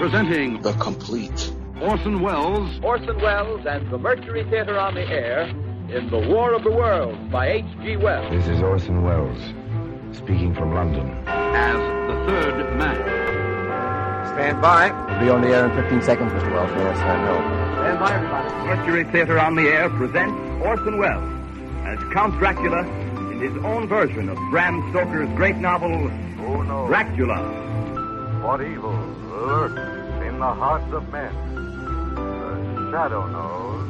Presenting The Complete Orson Welles and the Mercury Theater on the Air in The War of the Worlds by H.G. Wells. This is Orson Welles, speaking from London. as the third man. Stand by. We'll be on the air in 15 seconds, Mr. Wells. May I stand help? Stand by, everybody. Mercury Theater on the Air presents Orson Welles as Count Dracula in his own version of Bram Stoker's great novel, Who knows Dracula. what evil lurks in the hearts of men? The shadow knows.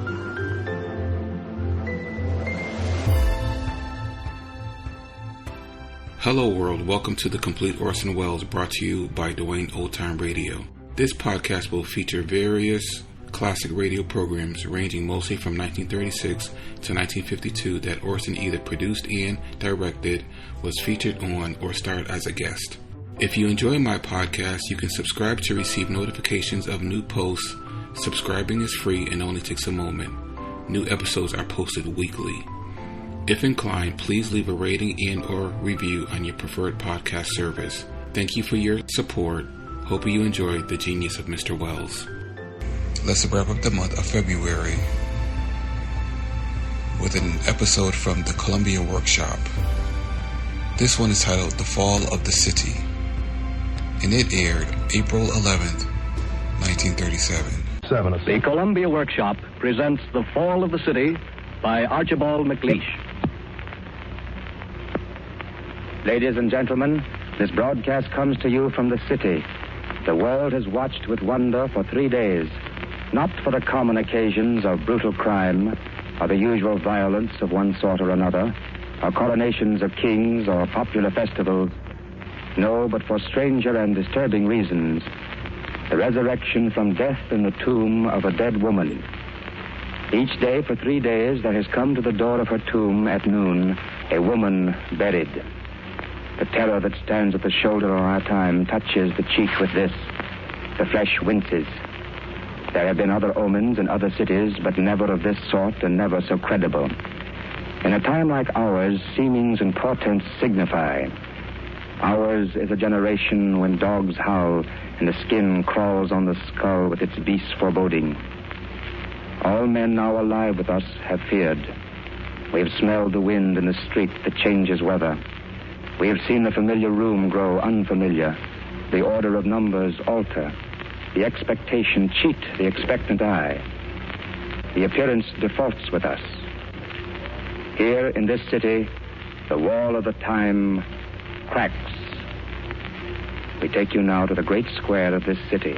Hello world, welcome to The Complete Orson Welles, brought to you by Dwayne Old Time Radio. This podcast will feature various classic radio programs ranging mostly from 1936 to 1952 that Orson either produced and directed, was featured on, or starred as a guest. If you enjoy my podcast, you can subscribe to receive notifications of new posts. Subscribing is free and only takes a moment. New episodes are posted weekly. If inclined, please leave a rating and or review on your preferred podcast service. Thank you for your support. Hope you enjoyed the genius of Mr. Welles. Let's wrap up the month of February with an episode from the Columbia Workshop. This one is titled The Fall of the City, and it aired April 11th, 1937. The Columbia Workshop presents The Fall of the City by Archibald MacLeish. Ladies and gentlemen, this broadcast comes to you from the city. The world has watched with wonder for 3 days, not for the common occasions of brutal crime, or the usual violence of one sort or another, or coronations of kings or popular festivals. No, but for stranger and disturbing reasons. The resurrection from death in the tomb of a dead woman. Each day for 3 days there has come to the door of her tomb at noon a woman buried. The terror that stands at the shoulder of our time touches the cheek with this. The flesh winces. There have been other omens in other cities, but never of this sort and never so credible. In a time like ours, seemings and portents signify. Ours is a generation when dogs howl and the skin crawls on the skull with its beast foreboding. All men now alive with us have feared. We have smelled the wind in the street that changes weather. We have seen the familiar room grow unfamiliar, the order of numbers alter, the expectation cheat the expectant eye. The appearance defaults with us. Here in this city, the wall of the time cracks. We take you now to the great square of this city.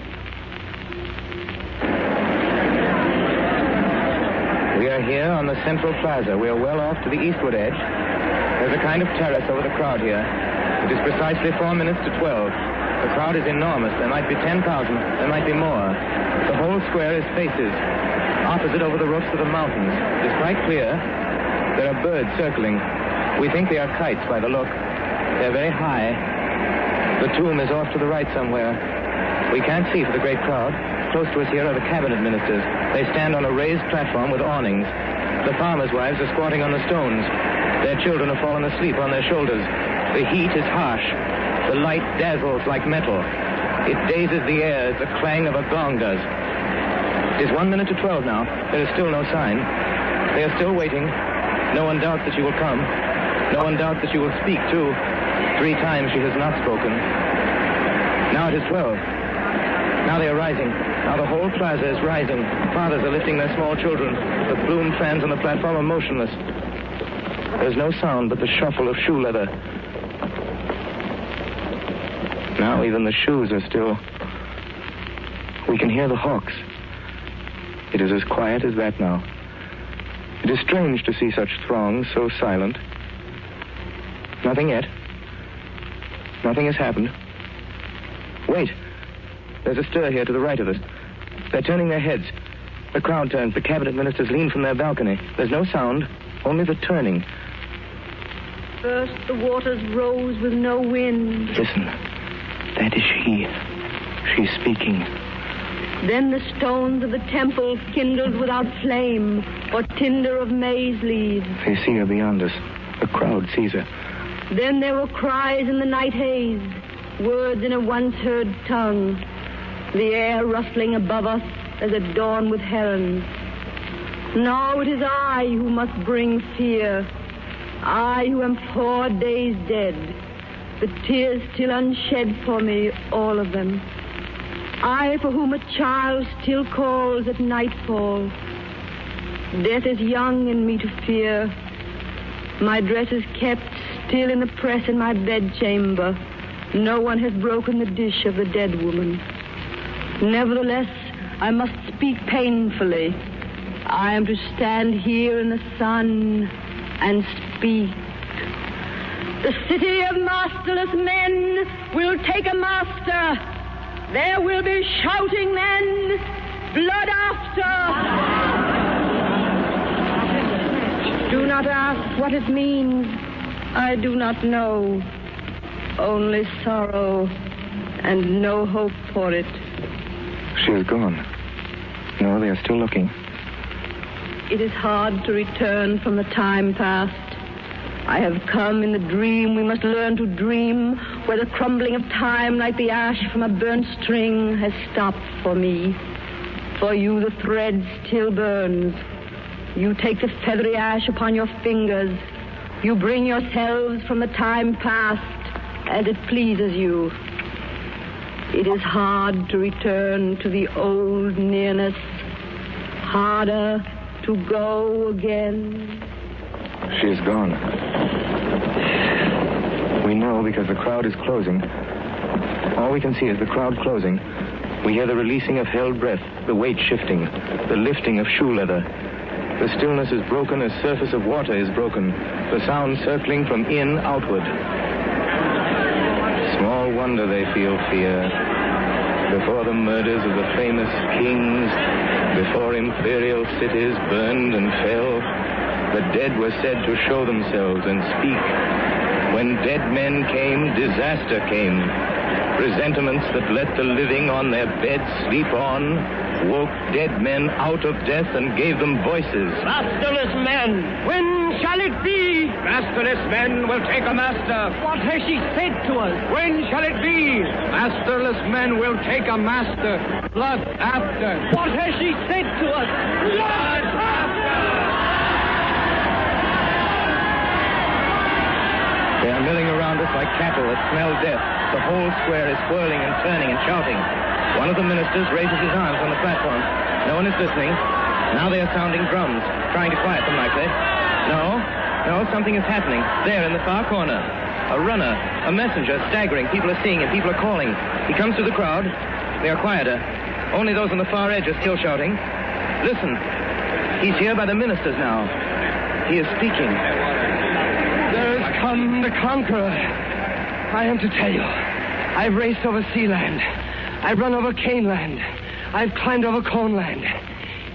We are here on the central plaza. We are well off to the eastward edge. There's a kind of terrace over the crowd here. It is precisely 4 minutes to 12. The crowd is enormous. There might be 10,000. There might be more. The whole square is faces. Opposite over the roofs of the mountains. It is quite clear. There are birds circling. We think they are kites by the look. They're very high. The tomb is off to the right somewhere. We can't see for the great crowd. Close to us here are the cabinet ministers. They stand on a raised platform with awnings. The farmers' wives are squatting on the stones. Their children have fallen asleep on their shoulders. The heat is harsh. The light dazzles like metal. It dazes the air as the clang of a gong does. It is 1 minute to 12 now. There is still no sign. They are still waiting. No one doubts that she will come. No one doubts that she will speak, too. 3 times she has not spoken. Now it is 12. Now they are rising. Now the whole plaza is rising. Fathers are lifting their small children. The plumed fans on the platform are motionless. There's no sound but the shuffle of shoe leather. Now even the shoes are still. We can hear the hawks. It is as quiet as that now. It is strange to see such throngs so silent. Nothing yet. Nothing has happened. Wait. There's a stir here to the right of us. They're turning their heads. The crowd turns. The cabinet ministers lean from their balcony. There's no sound, only the turning. First the waters rose with no wind. Listen. That is she. She's speaking. Then the stones of the temple kindled without flame or tinder of maize leaves. They see her beyond us. The crowd sees her. Then there were cries in the night haze, words in a once-heard tongue. the air rustling above us as at dawn with herons. Now it is I who must bring fear, I who am 4 days dead, the tears still unshed for me, all of them. I for whom a child still calls at nightfall. Death is young in me to fear. My dress is kept still in the press in my bedchamber. No one has broken the dish of the dead woman. Nevertheless, I must speak painfully. I am to stand here in the sun and speak. The city of masterless men will take a master. There will be shouting men, blood after. Do not ask what it means. I do not know. Only sorrow and no hope for it. She is gone. No, they are still looking. It is hard to return from the time past. I have come in the dream we must learn to dream, where the crumbling of time like the ash from a burnt string has stopped for me. For you the thread still burns. You take the feathery ash upon your fingers. You bring yourselves from the time past as it pleases you. It is hard to return to the old nearness, harder to go again. She is gone. We know because the crowd is closing. All we can see is the crowd closing. We hear the releasing of held breath, the weight shifting, the lifting of shoe leather. The stillness is broken as surface of water is broken, the sound circling from in outward. Small wonder they feel fear. Before the murders of the famous kings, before imperial cities burned and fell, the dead were said to show themselves and speak. When dead men came, disaster came. Presentiments that let the living on their beds sleep on woke dead men out of death and gave them voices. Masterless men, when shall it be? Masterless men will take a master. What has she said to us? When shall it be? Masterless men will take a master. Blood after. What has she said to us? Blood after! They are milling around us like cattle that smell death. The whole square is whirling and turning and shouting. One of the ministers raises his arms on the platform. No one is listening. Now they are sounding drums, trying to quiet them likely. No, something is happening. There in the far corner. A runner, a messenger, staggering. People are seeing him. People are calling. He comes to the crowd. They are quieter. Only those on the far edge are still shouting. Listen. He's here by the ministers now. He is speaking. There has come the conqueror. I am to tell you. I've raced over sea land. I've run over cane land. I've climbed over cone land.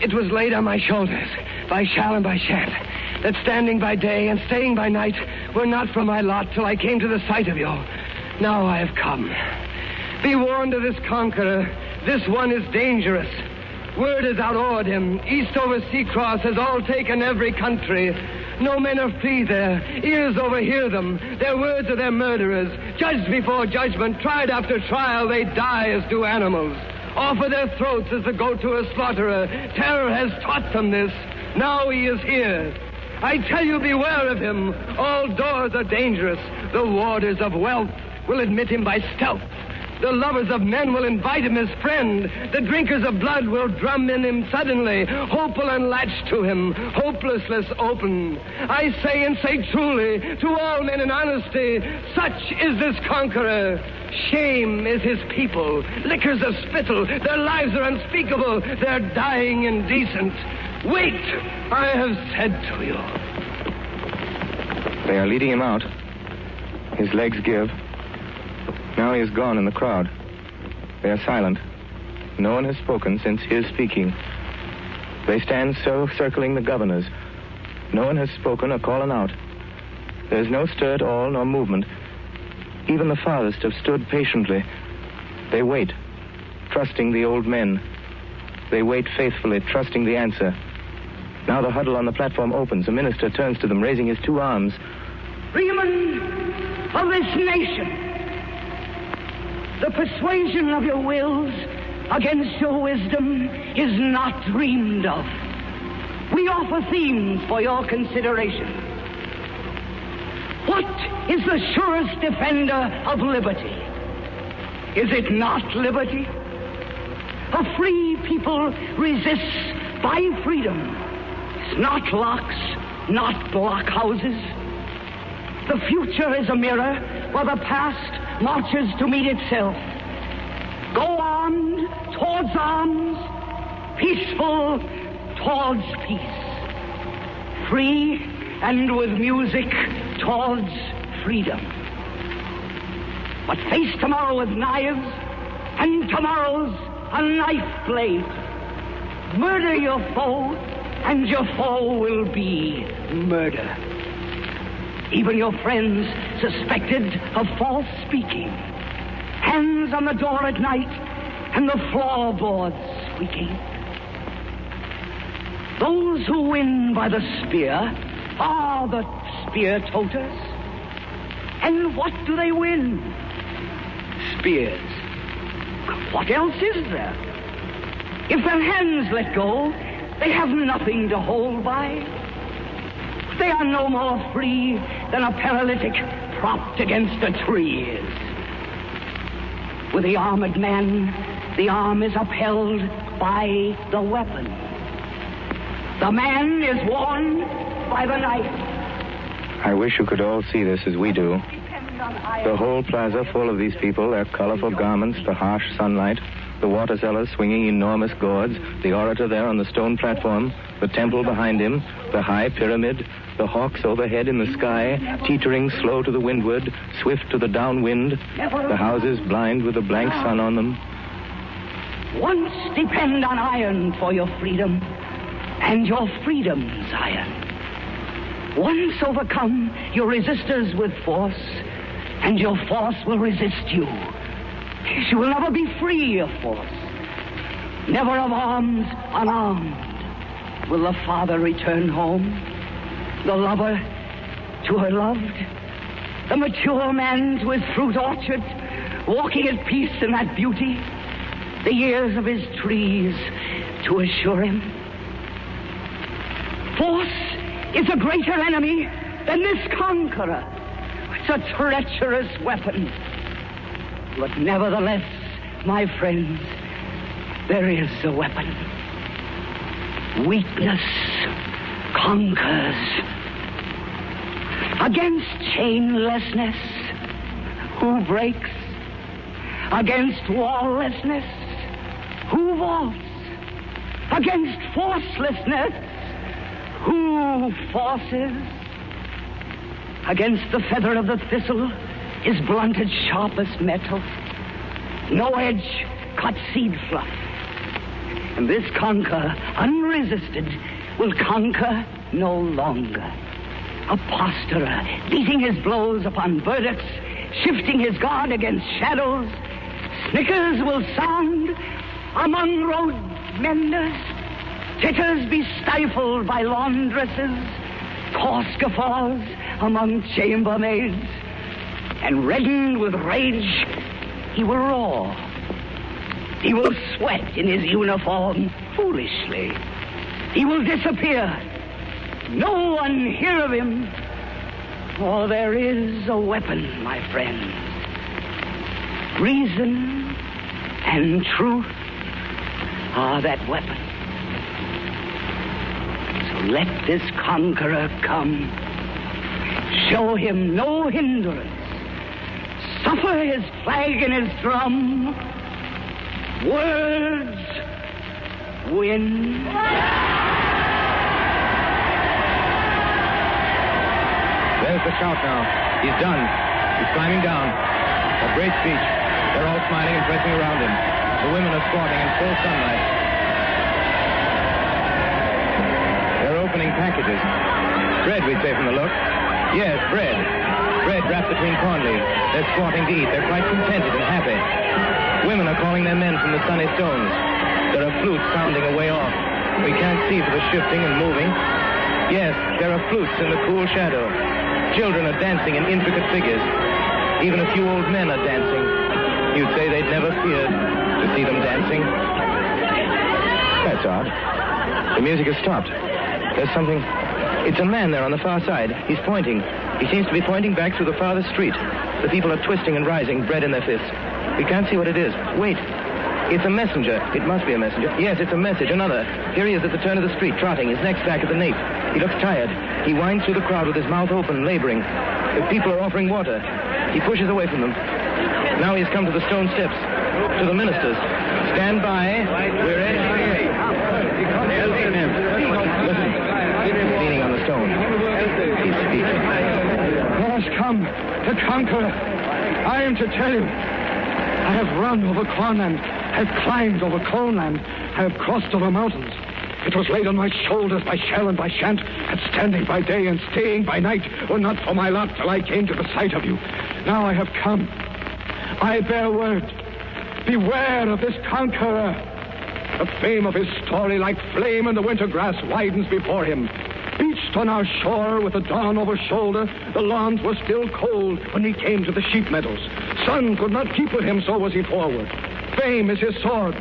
It was laid on my shoulders by shall and by shan't, that standing by day and staying by night were not for my lot till I came to the sight of you. Now I have come. Be warned of this conqueror. This one is dangerous. Word has outlawed him. East over sea cross has all taken every country. No men are free there. Ears overhear them. Their words are their murderers. Judged before judgment, tried after trial, they die as do animals. Offer their throats as the goat to a slaughterer. Terror has taught them this. Now he is here. I tell you, beware of him. All doors are dangerous. The warders of wealth will admit him by stealth. The lovers of men will invite him as friend. The drinkers of blood will drum in him suddenly. Hope will unlatch to him. Hopelessness open. I say and say truly, to all men in honesty, such is this conqueror. Shame is his people. Liquors of spittle. Their lives are unspeakable. They're dying indecent. Wait, I have said to you. They are leading him out. His legs give. Now he is gone in the crowd. They are silent. No one has spoken since his speaking. They stand so, circling the governors. No one has spoken or callen out. There is no stir at all, nor movement. Even the farthest have stood patiently. They wait, trusting the old men. They wait faithfully, trusting the answer. Now the huddle on the platform opens. A minister turns to them, raising his two arms. Freemen of this nation, the persuasion of your wills against your wisdom is not dreamed of. We offer themes for your consideration. What is the surest defender of liberty? Is it not liberty? A free people resists by freedom. It's not locks, not blockhouses. The future is a mirror where the past marches to meet itself. Go on towards arms, peaceful towards peace. Free and with music towards freedom. But face tomorrow with knives, and tomorrow's a knife blade. Murder your foe, and your foe will be murder. Even your friends suspected of false speaking. Hands on the door at night, and the floorboards squeaking. Those who win by the spear are the spear toters. And what do they win? Spears. What else is there? If their hands let go, they have nothing to hold by. They are no more free than a paralytic propped against a tree is. With the armored man, the arm is upheld by the weapon. The man is worn by the knife. I wish you could all see this as we do. The whole plaza full of these people, their colorful garments, the harsh sunlight, the water sellers swinging enormous gourds, the orator there on the stone platform, the temple behind him, the high pyramid, the hawks overhead in the sky, teetering slow to the windward, swift to the downwind, the houses blind with the blank sun on them. Once depend on iron for your freedom, and your freedom's iron. Once overcome your resistors with force, and your force will resist you. You will never be free of force. Never of arms unarmed will the father return home, the lover to her loved, the mature man to his fruit orchard, walking at peace in that beauty, the years of his trees to assure him. Force is a greater enemy than this conqueror. It's a treacherous weapon. But nevertheless, my friends, there is a weapon. Weakness conquers. Against chainlessness, who breaks? Against walllessness, who vaults? Against forcelessness, who forces? Against the feather of the thistle is blunted sharpest metal. No edge cuts seed fluff. And this conqueror, unresisted, will conquer no longer. A posturer, beating his blows upon verdicts, shifting his guard against shadows. Snickers will sound among road menders. Titters be stifled by laundresses. Coarse guffaws among chambermaids. And reddened with rage, he will roar. He will sweat in his uniform foolishly. He will disappear. No one hear of him. For there is a weapon, my friends. Reason and truth are that weapon. So let this conqueror come. Show him no hindrance. Suffer his flag and his drum. Words win. There's the shout now. He's done. He's climbing down. A great speech. They're all smiling and pressing around him. The women are squatting in full sunlight. They're opening packages. Bread, we'd say from the look. Yes, bread. Bread wrapped between corn leaves. They're squatting to eat. They're quite contented and happy. Women are calling their men from the sunny stones. There are flutes sounding away off. We can't see for the shifting and moving. Yes, there are flutes in the cool shadow. Children are dancing in intricate figures. Even a few old men are dancing. You'd say they'd never feared to see them dancing. That's odd. The music has stopped. There's something... It's a man there on the far side. He's pointing. He seems to be pointing back through the farthest street. The people are twisting and rising, bread in their fists. We can't see what it is. Wait. It's a messenger. It must be a messenger. Yes, it's a message. Another. Here he is at the turn of the street, trotting, his neck's back at the nape. He looks tired. He winds through the crowd with his mouth open, laboring. The people are offering water. He pushes away from them. Now he's come to the stone steps. To the ministers. Stand by. We're ready. Listen. He's leaning on the stone. He's speaking. Let us come to conquer. I am to tell you. I have run over cornland. I have climbed over coneland. I have crossed over mountains. It was laid on my shoulders by shell and by shant, and standing by day and staying by night were not for my lot till I came to the sight of you. Now I have come. I bear word. Beware of this conqueror. The fame of his story, like flame in the winter grass, widens before him. Beached on our shore with the dawn over shoulder, the lawns were still cold when he came to the sheep meadows. Sun could not keep with him, so was he forward. Fame is his sword.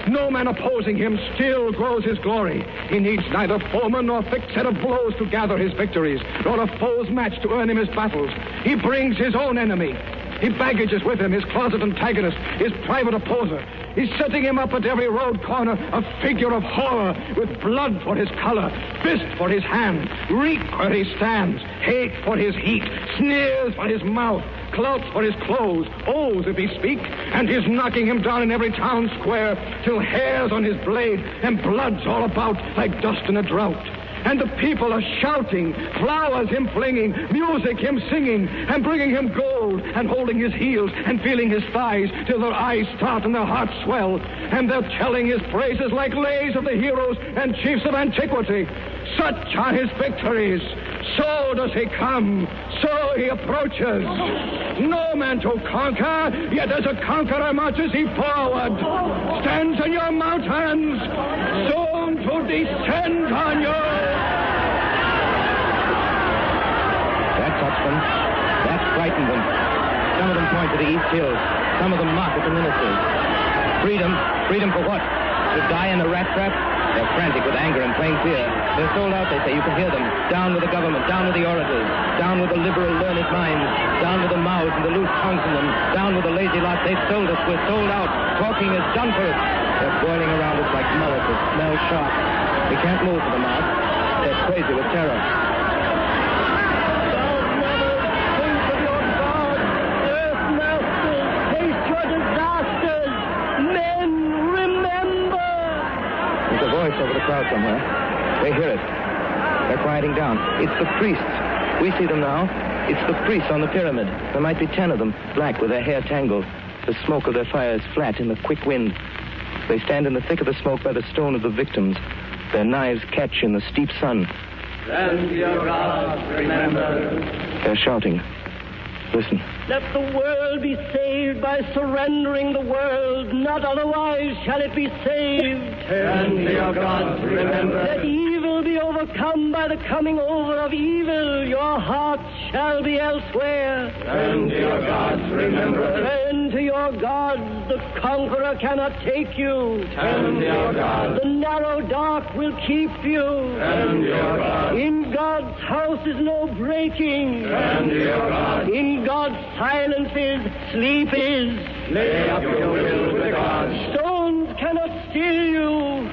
No man opposing him still grows his glory. He needs neither foeman nor thick set of blows to gather his victories, nor a foe's match to earn him his battles. He brings his own enemy. He baggages with him his closet antagonist, his private opposer. He's setting him up at every road corner, a figure of horror, with blood for his color, fist for his hand, reek where he stands, hate for his heat, sneers for his mouth, clouts for his clothes, oaths if he speak, and he's knocking him down in every town square till hair's on his blade and blood's all about like dust in a drought. And the people are shouting, flowers him flinging, music him singing, and bringing him gold, and holding his heels, and feeling his thighs, till their eyes start and their hearts swell. And they're telling his praises like lays of the heroes and chiefs of antiquity. Such are his victories. So does he come. So he approaches. No man to conquer, yet as a conqueror marches he forward. Stands in your mountains, soon to descend on you. That touched them. That frightened them. Some of them point to the East Hills. Some of them mock at the ministers. Freedom? Freedom for what? To die in a rat trap? They're frantic with anger and plain fear. They're sold out, they say. You can hear them. Down with the government. Down with the orators. Down with the liberal, learned minds. Down with the mouths and the loose tongues in them. Down with the lazy lot. They've sold us. We're sold out. Talking is done for us. They're boiling around us like mullets that smell sharp. We can't move for the mob. They're crazy with terror. Over the crowd somewhere. They hear it. They're quieting down. It's the priests. We see them now. It's the priests on the pyramid. There might be 10 of them, black with their hair tangled. The smoke of their fires flat in the quick wind. They stand in the thick of the smoke by the stone of the victims. Their knives catch in the steep sun. And your God remember. They're shouting. Listen. Let the world be saved by surrendering the world, not otherwise shall it be saved. And your gods remember. Let evil be overcome by the coming over of evil. Your hearts shall be elsewhere. And your gods remember. Turn to your gods, the conqueror cannot take you. And your gods. The narrow dark will keep you. And your gods. In God's house is no breaking. And your gods. In God's silence is, sleep is. Lay up your will with God. Stones cannot still you.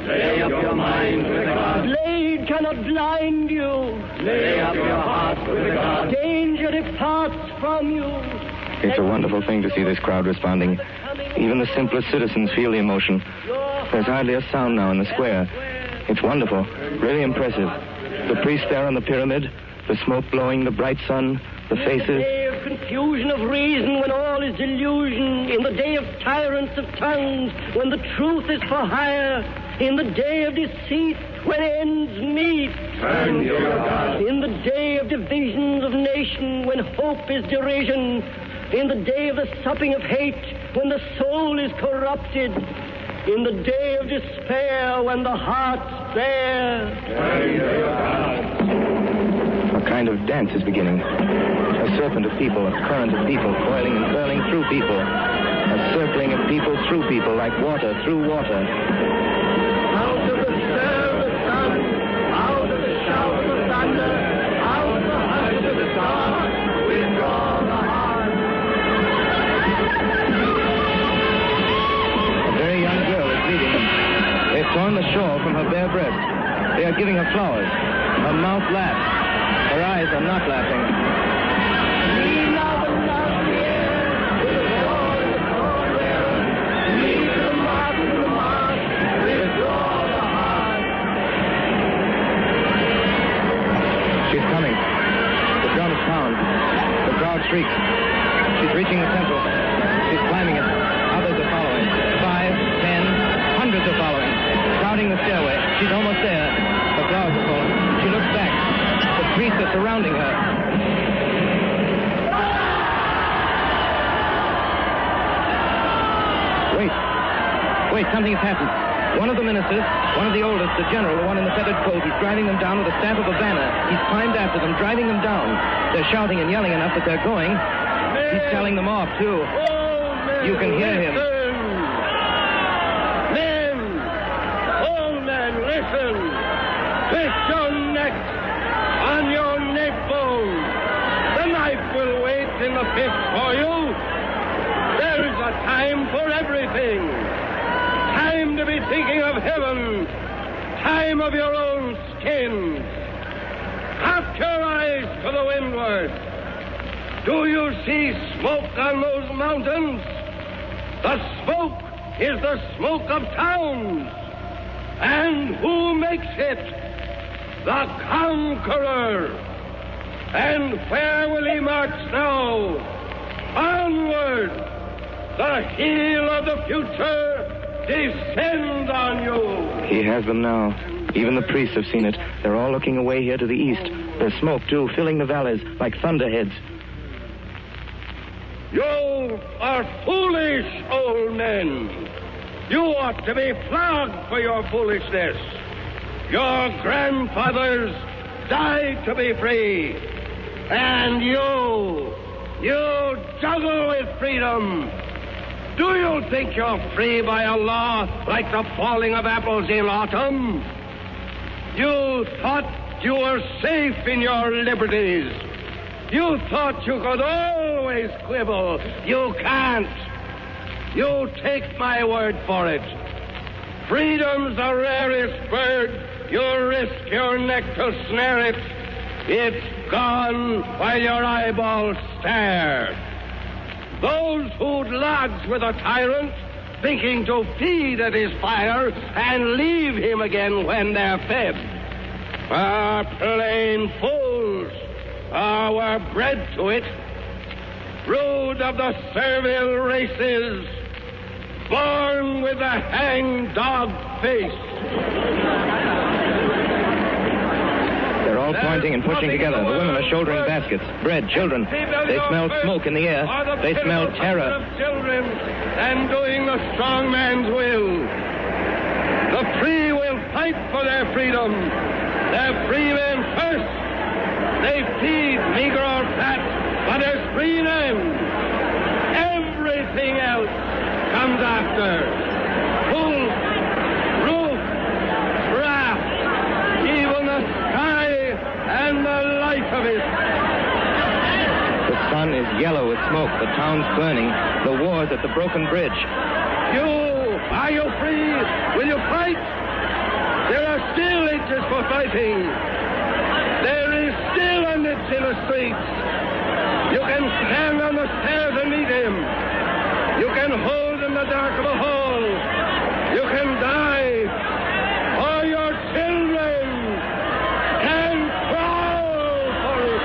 Lay up your mind with God. Blade cannot blind you. Lay up your heart with God. Danger departs from you. It's a wonderful thing to see this crowd responding. Even the simplest citizens feel the emotion. There's hardly a sound now in the square. It's wonderful, really impressive. The priest there on the pyramid, the smoke blowing, the bright sun, the faces. Confusion of reason when all is delusion, in the day of tyrants of tongues, when the truth is for hire, in the day of deceit, when ends meet, in the day of divisions of nation, when hope is derision, in the day of the supping of hate, when the soul is corrupted, in the day of despair, when the heart's bare. A kind of dance is beginning. A serpent of people, a current of people, coiling and curling through people. A circling of people through people like water through water. Out of the stare of the sun, out of the shout of the thunder, out of the hush of the dark, withdraw the heart. A very young girl is leading them. They've torn the shawl from her bare breast. They are giving her flowers. Her mouth laughs. Her eyes are not laughing. Lean out and down the air, with the door in the cold wearer. Lead to the mark, withdraw the heart. She's coming. The drums pound. The crowd shrieks. She's reaching the temple. She's climbing it. Others are following. 5, 10, hundreds are following. Crowding the stairway. She's almost there. The clouds are falling. She looks back. The priests are surrounding her. Wait, something has happened. One of the ministers, one of the oldest, the general, the one in the feathered coat, he's driving them down with the staff of a banner. He's climbed after them, driving them down. They're shouting and yelling enough that they're going. He's telling them off, too. You can hear him. Men! All men, listen! Twist your neck on your neck bone. The knife will wait in the pit for you. There is a time for everything. Time to be thinking of heaven. Time of your own skins. Cast your eyes to the windward. Do you see smoke on those mountains? The smoke is the smoke of towns. And who makes it? The conqueror. And where will he march now? Onward. The heel of the future descends on you. He has them now. Even the priests have seen it. They're all looking away here to the east. There's smoke, too, filling the valleys like thunderheads. You are foolish, old men. You ought to be flogged for your foolishness. Your grandfathers died to be free. And you juggle with freedom. Do you think you're free by a law like the falling of apples in autumn? You thought you were safe in your liberties. You thought you could always quibble. You can't. You take my word for it. Freedom's the rarest bird. You risk your neck to snare it. It's gone while your eyeballs stare. Those who'd lodge with a tyrant, thinking to feed at his fire and leave him again when they're fed, are plain fools. Were bred to it. Brood of the servile races, born with a hang-dog face. They're all pointing and pushing together. The women are shouldering baskets. Bread, children. They smell smoke in the air. They smell terror. Of children and doing the strong man's will. The free will fight for their freedom. They're free men first. They feed meager or fat, but as free men. Everything else comes after. Food, roof, draft, even the sky and the light of it. The sun is yellow with smoke. The town's burning. The war's at the broken bridge. Are you free? Will you fight? There are still ages for fighting. There is still an itch in the streets. You can stand on the stairs and meet him. You can hold in the dark of a hall. You can die. Or your children can crawl for it.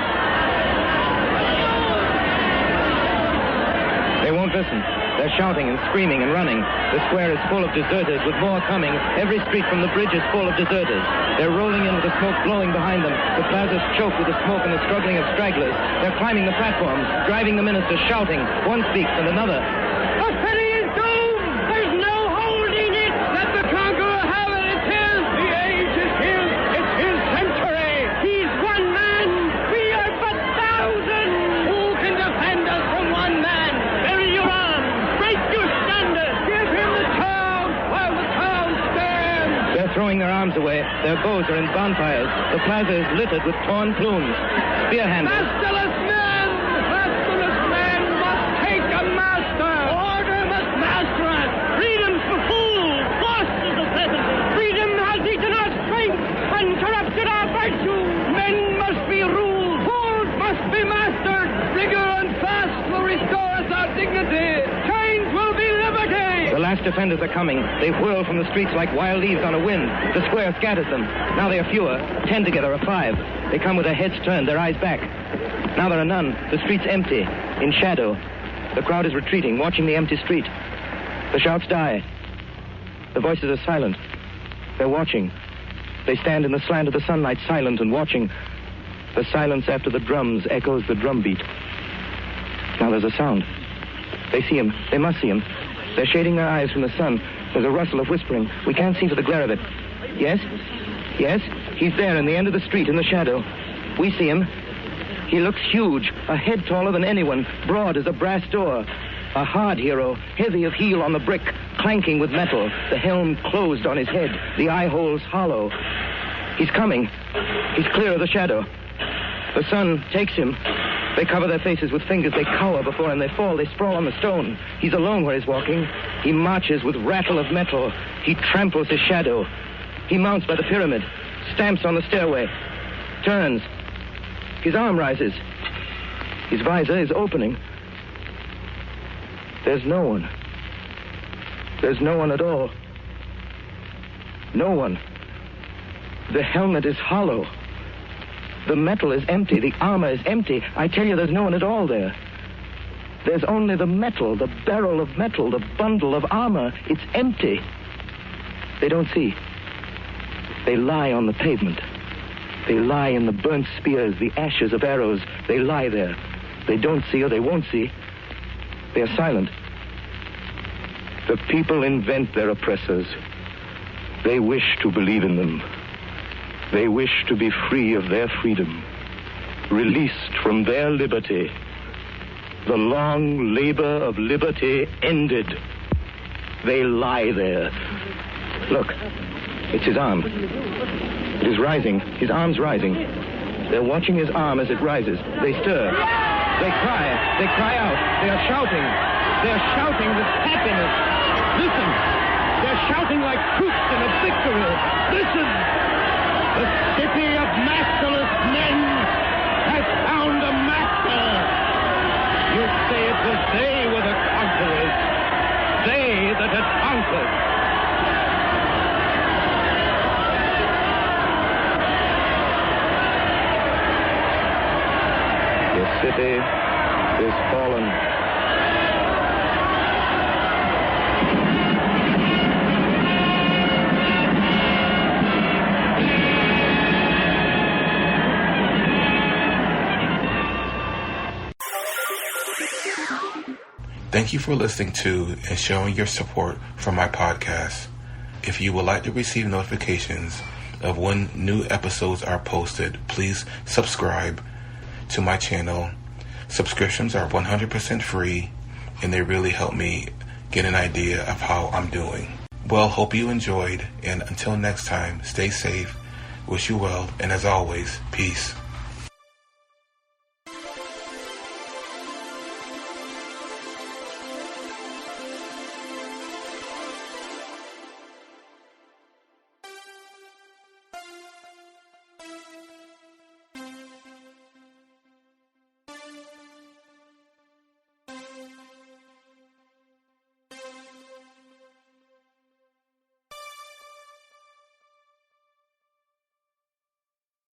They won't listen. They're shouting and screaming and running. The square is full of deserters, with more coming. Every street from the bridge is full of deserters. They're rolling in with the smoke blowing behind them. The plaza's choked with the smoke and the struggling of stragglers. They're climbing the platforms, driving the ministers, shouting. One speaks and another. The city is doomed! There's no holding it! Let the conqueror have it! It's his! The age is his! It's his century! He's one man! We are but thousands! Who can defend us from one man? Bury your arms! Break your throwing their arms away. Their bows are in bonfires. The plaza is littered with torn plumes. Spear handles. Masterless men! Masterless men must take a master! Order must master us! Freedom's for fools! Lost is the present! Freedom has eaten our strength and corrupted our virtue! Men must be ruled! Fools must be mastered! Rigor and fast will restore us our dignity! Chains will be liberty! The last defenders are coming. They whirl from the streets like wild leaves on a wind. The square scatters them. Now they are fewer. 10 together are 5. They come with their heads turned, their eyes back. Now there are none. The street's empty, in shadow. The crowd is retreating, watching the empty street. The shouts die. The voices are silent. They're watching. They stand in the slant of the sunlight, silent and watching. The silence after the drums echoes the drum beat. Now there's a sound. They see him. They must see him. They're shading their eyes from the sun. There's a rustle of whispering. We can't see for the glare of it. Yes? Yes? He's there in the end of the street in the shadow. We see him. He looks huge, a head taller than anyone, broad as a brass door. A hard hero, heavy of heel on the brick, clanking with metal, the helm closed on his head, the eye holes hollow. He's coming. He's clear of the shadow. The sun takes him. They cover their faces with fingers. They cower before him. They fall. They sprawl on the stone. He's alone where he's walking. He marches with rattle of metal. He tramples his shadow. He mounts by the pyramid, stamps on the stairway, turns. His arm rises. His visor is opening. There's no one. There's no one at all. No one. The helmet is hollow. The metal is empty. The armor is empty. I tell you, there's no one at all there. There's only the metal, the barrel of metal, the bundle of armor. It's empty. They don't see. They lie on the pavement. They lie in the burnt spears, the ashes of arrows. They lie there. They don't see or they won't see. They are silent. The people invent their oppressors. They wish to believe in them. They wish to be free of their freedom, released from their liberty. The long labor of liberty ended. They lie there. Look, it's his arm. It is rising. His arm's rising. They're watching his arm as it rises. They stir. They cry. They cry out. They are shouting. They're shouting with happiness. Listen. They're shouting like troops in a victory. Listen. The city of masterless men has found a master. You say it was they were the conquerors. They that had conquered. The city is fallen. Thank you for listening to and showing your support for my podcast. If you would like to receive notifications of when new episodes are posted, please subscribe to my channel. Subscriptions are 100% free, and they really help me get an idea of how I'm doing. Well, hope you enjoyed, and until next time, stay safe, wish you well, and as always, peace.